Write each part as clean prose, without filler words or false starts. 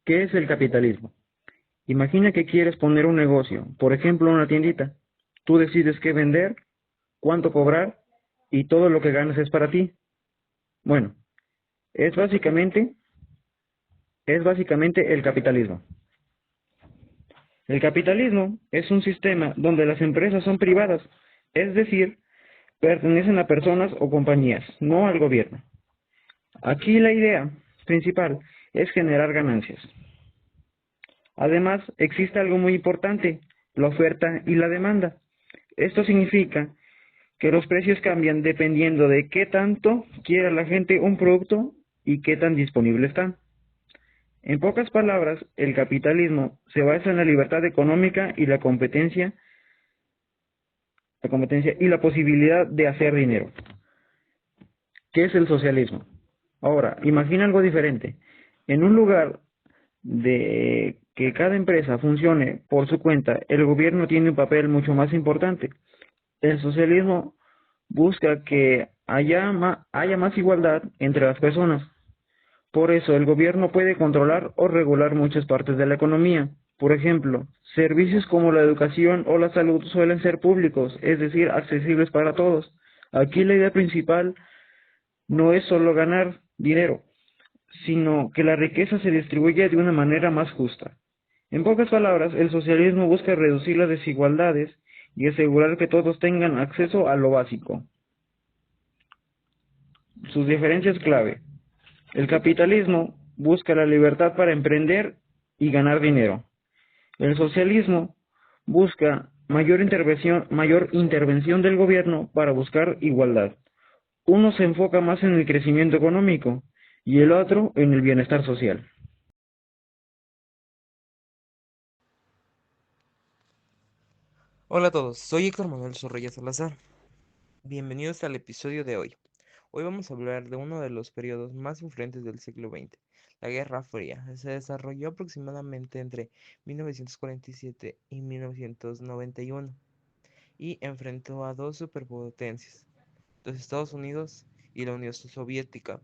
¿Qué es el capitalismo? Imagina que quieres poner un negocio, por ejemplo una tiendita. Tú decides qué vender, cuánto cobrar y todo lo que ganas es para ti. Bueno, es básicamente, es básicamente el capitalismo. El capitalismo es un sistema donde las empresas son privadas, es decir, pertenecen a personas o compañías, no al gobierno. Aquí la idea principal es generar ganancias. Además, existe algo muy importante, la oferta y la demanda. Esto significa que los precios cambian dependiendo de qué tanto quiera la gente un producto y qué tan disponible está. En pocas palabras, el capitalismo se basa en la libertad económica y la competencia y la posibilidad de hacer dinero. ¿Qué es el socialismo? Ahora, imagina algo diferente. En un lugar de que cada empresa funcione por su cuenta, el gobierno tiene un papel mucho más importante. El socialismo busca que haya más igualdad entre las personas. Por eso el gobierno puede controlar o regular muchas partes de la economía. Por ejemplo, servicios como la educación o la salud suelen ser públicos, es decir, accesibles para todos. Aquí la idea principal no es solo ganar dinero, sino que la riqueza se distribuya de una manera más justa. En pocas palabras, el socialismo busca reducir las desigualdades y asegurar que todos tengan acceso a lo básico. Sus diferencias clave. El capitalismo busca la libertad para emprender y ganar dinero. El socialismo busca mayor intervención del gobierno para buscar igualdad. Uno se enfoca más en el crecimiento económico y el otro en el bienestar social. Hola a todos, soy Héctor Manuel Zorrilla Salazar. Bienvenidos al episodio de hoy. Hoy vamos a hablar de uno de los periodos más influyentes del siglo XX, la Guerra Fría. Se desarrolló aproximadamente entre 1947 y 1991 y enfrentó a dos superpotencias, los Estados Unidos y la Unión Soviética.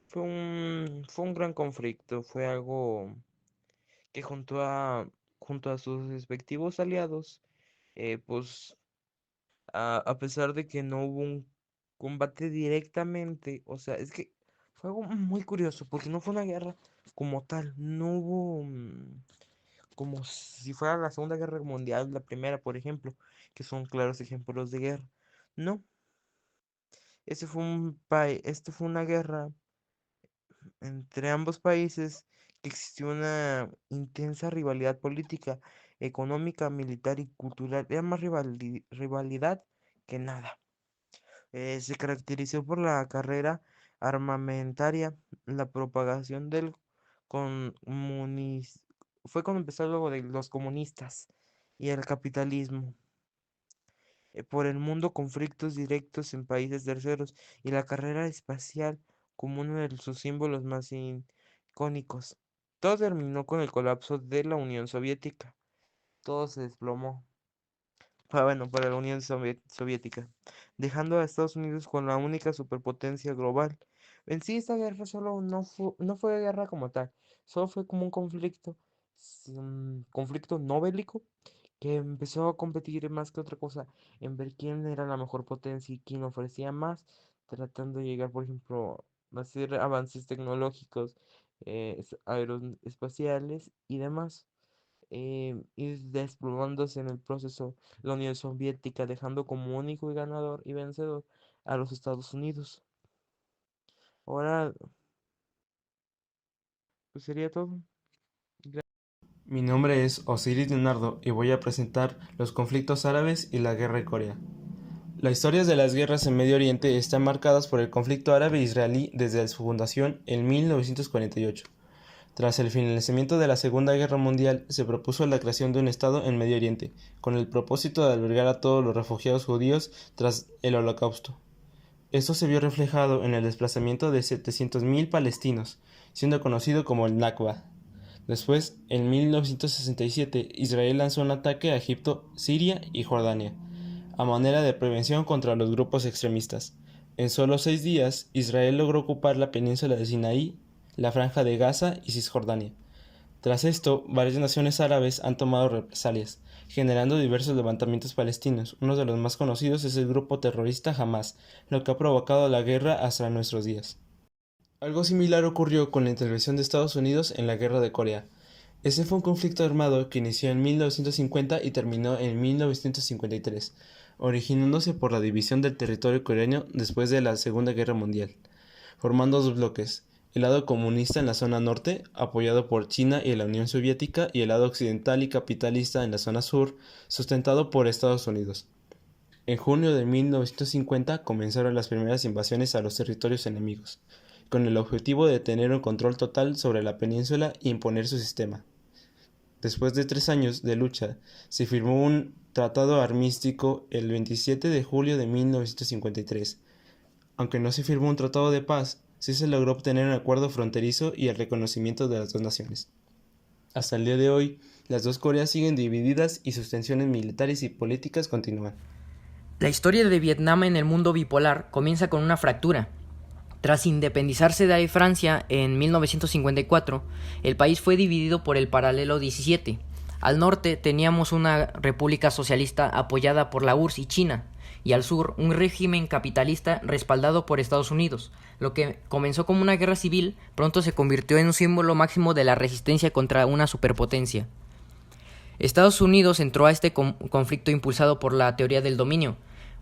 Fue un gran conflicto, fue algo que junto a sus respectivos aliados, pues a pesar de que no hubo un combate directamente, o sea, es que fue algo muy curioso, porque no fue una guerra como tal, no hubo como si fuera la Segunda Guerra Mundial, la primera, por ejemplo, que son claros ejemplos de guerra. No, esto fue una guerra entre ambos países que existió una intensa rivalidad política, económica, militar y cultural. Era más rivalidad que nada. Se caracterizó por la carrera armamentaria, la propagación del comunismo, fue cuando empezó luego de los comunistas y el capitalismo, por el mundo, conflictos directos en países terceros y la carrera espacial como uno de sus símbolos más icónicos. Todo terminó con el colapso de la Unión Soviética. Todo se desplomó. Bueno, para la Unión Soviética, dejando a Estados Unidos con la única superpotencia global. En sí, esta guerra solo no fue guerra como tal, solo fue como un conflicto no bélico que empezó a competir más que otra cosa en ver quién era la mejor potencia y quién ofrecía más, tratando de llegar, por ejemplo, a hacer avances tecnológicos, aeroespaciales y demás, y desplomándose en el proceso la Unión Soviética, dejando como único y ganador y vencedor a los Estados Unidos. Ahora, pues sería todo. Mi nombre es Osiris Leonardo y voy a presentar los conflictos árabes y la guerra de Corea. La historia de las guerras en Medio Oriente están marcadas por el conflicto árabe-israelí desde su fundación en 1948. Tras el finalizamiento de la Segunda Guerra Mundial, se propuso la creación de un Estado en Medio Oriente, con el propósito de albergar a todos los refugiados judíos tras el Holocausto. Esto se vio reflejado en el desplazamiento de 700.000 palestinos, siendo conocido como el Nakba. Después, en 1967, Israel lanzó un ataque a Egipto, Siria y Jordania, a manera de prevención contra los grupos extremistas. En solo 6 días, Israel logró ocupar la península de Sinaí, la franja de Gaza y Cisjordania. Tras esto, varias naciones árabes han tomado represalias, generando diversos levantamientos palestinos. Uno de los más conocidos es el grupo terrorista Hamas, lo que ha provocado la guerra hasta nuestros días. Algo similar ocurrió con la intervención de Estados Unidos en la Guerra de Corea. Ese fue un conflicto armado que inició en 1950 y terminó en 1953, originándose por la división del territorio coreano después de la Segunda Guerra Mundial, formando dos bloques: el lado comunista en la zona norte, apoyado por China y la Unión Soviética, y el lado occidental y capitalista en la zona sur, sustentado por Estados Unidos. En junio de 1950 comenzaron las primeras invasiones a los territorios enemigos, con el objetivo de tener un control total sobre la península e imponer su sistema. Después de 3 años de lucha, se firmó un tratado armístico el 27 de julio de 1953. Aunque no se firmó un tratado de paz, sí se logró obtener un acuerdo fronterizo y el reconocimiento de las dos naciones. Hasta el día de hoy, las dos Coreas siguen divididas y sus tensiones militares y políticas continúan. La historia de Vietnam en el mundo bipolar comienza con una fractura. Tras independizarse de Francia en 1954, el país fue dividido por el paralelo 17. Al norte teníamos una república socialista apoyada por la URSS y China, y al sur un régimen capitalista respaldado por Estados Unidos. Lo que comenzó como una guerra civil pronto se convirtió en un símbolo máximo de la resistencia contra una superpotencia. Estados Unidos entró a este conflicto impulsado por la teoría del dominio.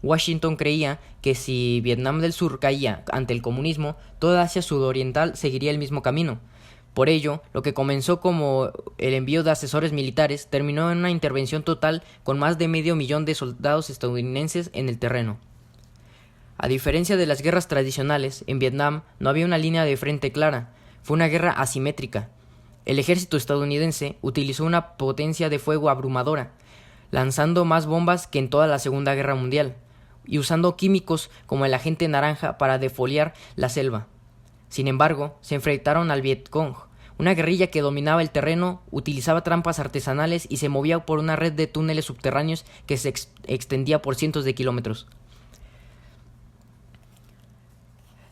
Washington creía que si Vietnam del Sur caía ante el comunismo, toda Asia sudoriental seguiría el mismo camino. Por ello, lo que comenzó como el envío de asesores militares terminó en una intervención total con más de 500,000 de soldados estadounidenses en el terreno. A diferencia de las guerras tradicionales, en Vietnam no había una línea de frente clara, fue una guerra asimétrica. El ejército estadounidense utilizó una potencia de fuego abrumadora, lanzando más bombas que en toda la Segunda Guerra Mundial, y usando químicos como el agente naranja para defoliar la selva. Sin embargo, se enfrentaron al Vietcong, una guerrilla que dominaba el terreno, utilizaba trampas artesanales y se movía por una red de túneles subterráneos que se extendía por cientos de kilómetros.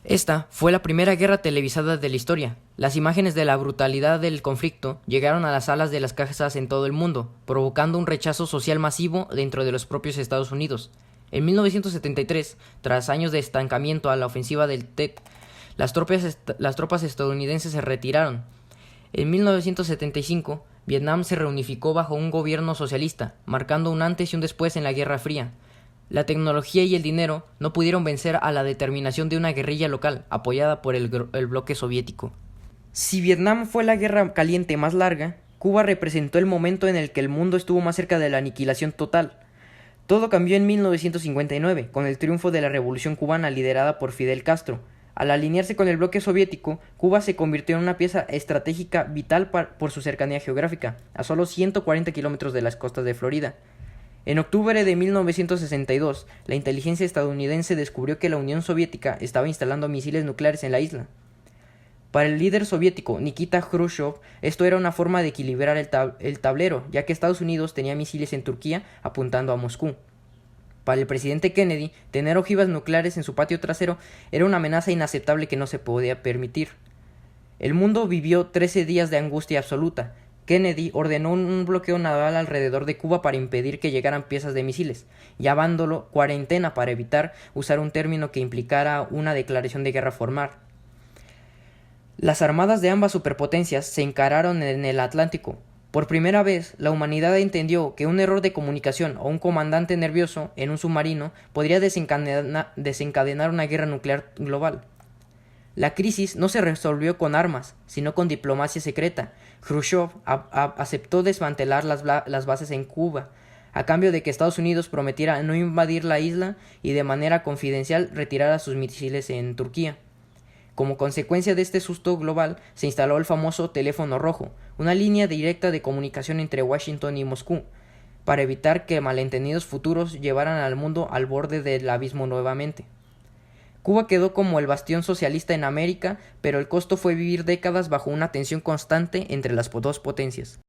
Esta fue la primera guerra televisada de la historia. Las imágenes de la brutalidad del conflicto llegaron a las salas de las casas en todo el mundo, provocando un rechazo social masivo dentro de los propios Estados Unidos. En 1973, tras años de estancamiento a la ofensiva del Tet, las tropas estadounidenses se retiraron. En 1975, Vietnam se reunificó bajo un gobierno socialista, marcando un antes y un después en la Guerra Fría. La tecnología y el dinero no pudieron vencer a la determinación de una guerrilla local, apoyada por el bloque soviético. Si Vietnam fue la guerra caliente más larga, Cuba representó el momento en el que el mundo estuvo más cerca de la aniquilación total. Todo cambió en 1959, con el triunfo de la Revolución cubana liderada por Fidel Castro. Al alinearse con el bloque soviético, Cuba se convirtió en una pieza estratégica vital por su cercanía geográfica, a solo 140 kilómetros de las costas de Florida. En octubre de 1962, la inteligencia estadounidense descubrió que la Unión Soviética estaba instalando misiles nucleares en la isla. Para el líder soviético Nikita Khrushchev, esto era una forma de equilibrar el tablero, ya que Estados Unidos tenía misiles en Turquía apuntando a Moscú. Para el presidente Kennedy, tener ojivas nucleares en su patio trasero era una amenaza inaceptable que no se podía permitir. El mundo vivió 13 días de angustia absoluta. Kennedy ordenó un bloqueo naval alrededor de Cuba para impedir que llegaran piezas de misiles, llamándolo cuarentena para evitar usar un término que implicara una declaración de guerra formal. Las armadas de ambas superpotencias se encararon en el Atlántico. Por primera vez, la humanidad entendió que un error de comunicación o un comandante nervioso en un submarino podría desencadenar una guerra nuclear global. La crisis no se resolvió con armas, sino con diplomacia secreta. Khrushchev aceptó desmantelar las bases en Cuba, a cambio de que Estados Unidos prometiera no invadir la isla y de manera confidencial retirar sus misiles en Turquía. Como consecuencia de este susto global, se instaló el famoso teléfono rojo, una línea directa de comunicación entre Washington y Moscú, para evitar que malentendidos futuros llevaran al mundo al borde del abismo nuevamente. Cuba quedó como el bastión socialista en América, pero el costo fue vivir décadas bajo una tensión constante entre las dos potencias.